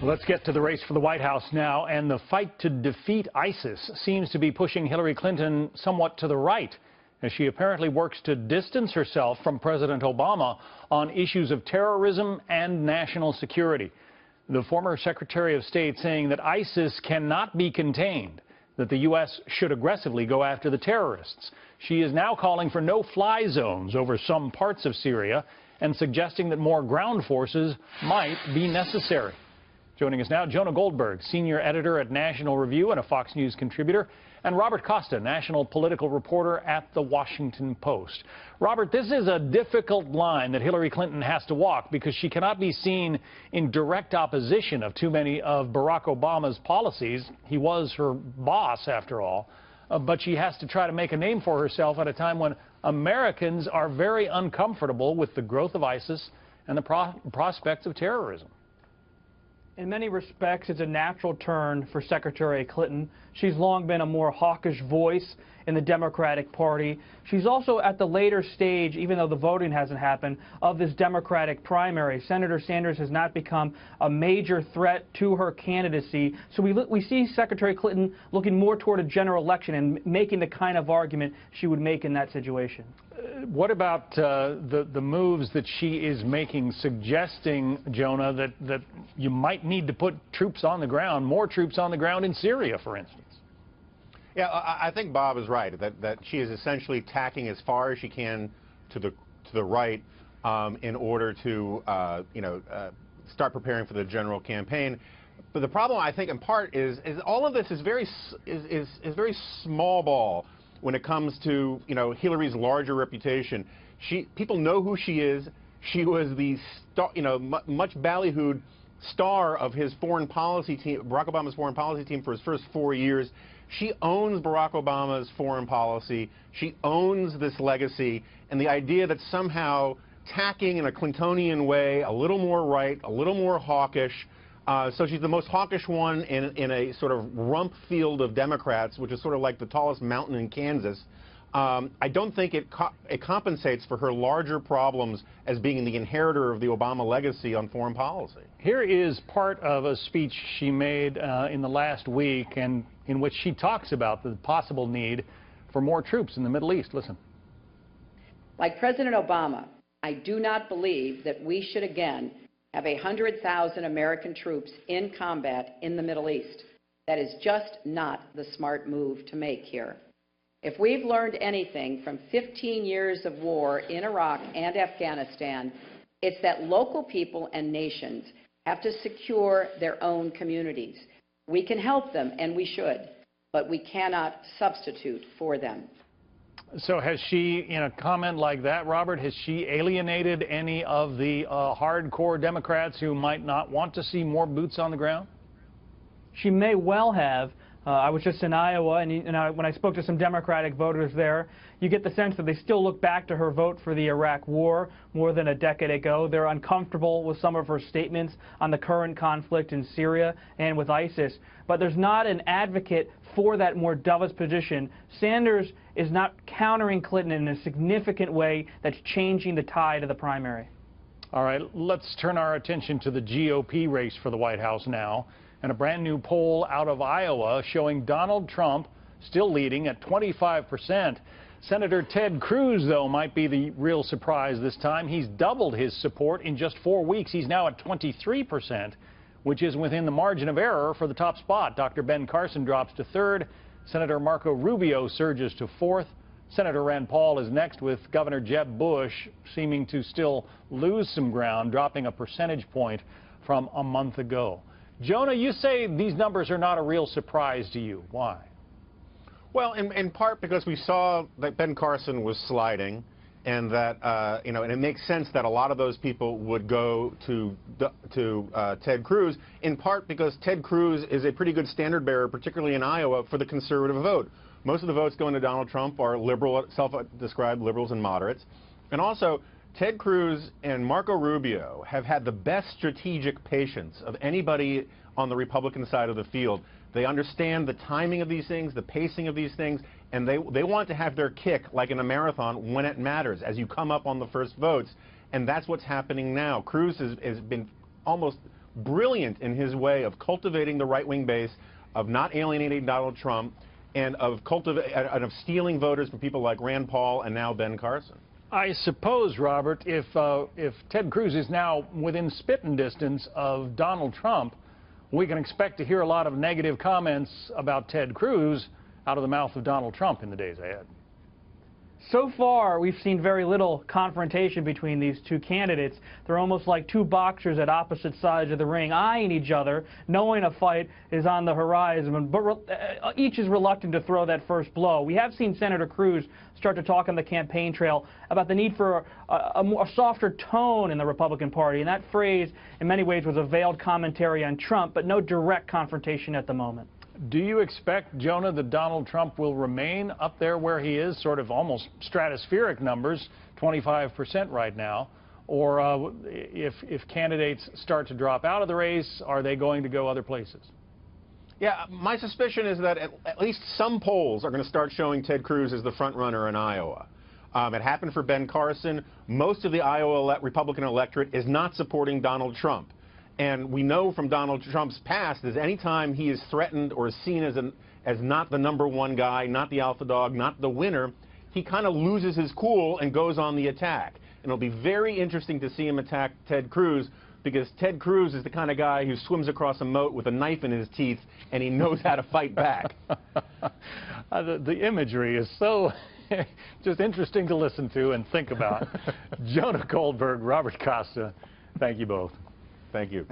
Let's get to the race for the White House now, and the fight to defeat ISIS seems to be pushing Hillary Clinton somewhat to the right, as she apparently works to distance herself from President Obama on issues of terrorism and national security. The former Secretary of State saying that ISIS cannot be contained, that the U.S. should aggressively go after the terrorists. She is now calling for no-fly zones over some parts of Syria and suggesting that more ground forces might be necessary. Joining us now, Jonah Goldberg, senior editor at National Review and a Fox News contributor, and Robert Costa, national political reporter at The Washington Post. Robert, this is a difficult line that Hillary Clinton has to walk because she cannot be seen in direct opposition of too many of Barack Obama's policies. He was her boss, after all. But she has to try to make a name for herself at a time when Americans are very uncomfortable with the growth of ISIS and the prospects of terrorism. In many respects, it's a natural turn for Secretary Clinton. She's long been a more hawkish voice in the Democratic Party. She's also at the later stage, even though the voting hasn't happened, of this Democratic primary. Senator Sanders has not become a major threat to her candidacy. So we see Secretary Clinton looking more toward a general election and making the kind of argument she would make in that situation. What about the moves that she is making, suggesting, Jonah, that you might need to put troops on the ground, more troops on the ground in Syria, for instance? Yeah, I think Bob is right, that she is essentially tacking as far as she can to the right in order to start preparing for the general campaign. But the problem, I think, in part is all of this is very small ball when it comes to Hillary's larger reputation. People know who she is. She was the much ballyhooed star of his foreign policy team, Barack Obama's foreign policy team, for his first 4 years. She owns Barack Obama's foreign policy. She owns this legacy, and the idea that somehow tacking in a Clintonian way, a little more right, a little more hawkish. So she's the most hawkish one in a sort of rump field of Democrats, which is sort of like the tallest mountain in Kansas. I don't think it compensates for her larger problems as being the inheritor of the Obama legacy on foreign policy. Here is part of a speech she made in the last week, and in which she talks about the possible need for more troops in the Middle East. Listen. Like President Obama, I do not believe that we should again have 100,000 American troops in combat in the Middle East. That is just not the smart move to make here. If we've learned anything from 15 years of war in Iraq and Afghanistan, it's that local people and nations have to secure their own communities. We can help them, and we should, but we cannot substitute for them. So has she, in a comment like that, Robert, has she alienated any of the hardcore Democrats who might not want to see more boots on the ground? She may well have. I was just in Iowa, and when I spoke to some Democratic voters there, you get the sense that they still look back to her vote for the Iraq War more than a decade ago. They're uncomfortable with some of her statements on the current conflict in Syria and with ISIS. But there's not an advocate for that more dovish position. Sanders is not countering Clinton in a significant way that's changing the tide of the primary. All right, let's turn our attention to the GOP race for the White House now. And a brand new poll out of Iowa showing Donald Trump still leading at 25%. Senator Ted Cruz, though, might be the real surprise this time. He's doubled his support in just 4 weeks. He's now at 23%, which is within the margin of error for the top spot. Dr. Ben Carson drops to third. Senator Marco Rubio surges to fourth. Senator Rand Paul is next, with Governor Jeb Bush seeming to still lose some ground, dropping a percentage point from a month ago. Jonah, you say these numbers are not a real surprise to you. Why? Well, in part because we saw that Ben Carson was sliding, and that and it makes sense that a lot of those people would go to Ted Cruz. In part because Ted Cruz is a pretty good standard bearer, particularly in Iowa, for the conservative vote. Most of the votes going to Donald Trump are liberal, self-described liberals and moderates, and also Ted Cruz and Marco Rubio have had the best strategic patience of anybody on the Republican side of the field. They understand the timing of these things, the pacing of these things, and they want to have their kick, like in a marathon, when it matters, as you come up on the first votes. And that's what's happening now. Cruz has been almost brilliant in his way of cultivating the right-wing base, of not alienating Donald Trump, and of stealing voters from people like Rand Paul and now Ben Carson. I suppose, Robert, if Ted Cruz is now within spitting distance of Donald Trump, we can expect to hear a lot of negative comments about Ted Cruz out of the mouth of Donald Trump in the days ahead. So far, we've seen very little confrontation between these two candidates. They're almost like two boxers at opposite sides of the ring, eyeing each other, knowing a fight is on the horizon, but each is reluctant to throw that first blow. We have seen Senator Cruz start to talk on the campaign trail about the need for a softer tone in the Republican Party, and that phrase, in many ways, was a veiled commentary on Trump, but no direct confrontation at the moment. Do you expect, Jonah, that Donald Trump will remain up there where he is, sort of almost stratospheric numbers, 25% right now? Or if candidates start to drop out of the race, are they going to go other places? Yeah, my suspicion is that at least some polls are going to start showing Ted Cruz as the front runner in Iowa. It happened for Ben Carson. Most of the Iowa Republican electorate is not supporting Donald Trump. And we know from Donald Trump's past is anytime he is threatened or is seen as not the #1 guy, not the alpha dog, not the winner, he kind of loses his cool and goes on the attack. And it'll be very interesting to see him attack Ted Cruz, because Ted Cruz is the kind of guy who swims across a moat with a knife in his teeth, and he knows how to fight back. The imagery is so just interesting to listen to and think about. Jonah Goldberg, Robert Costa, thank you both. Thank you.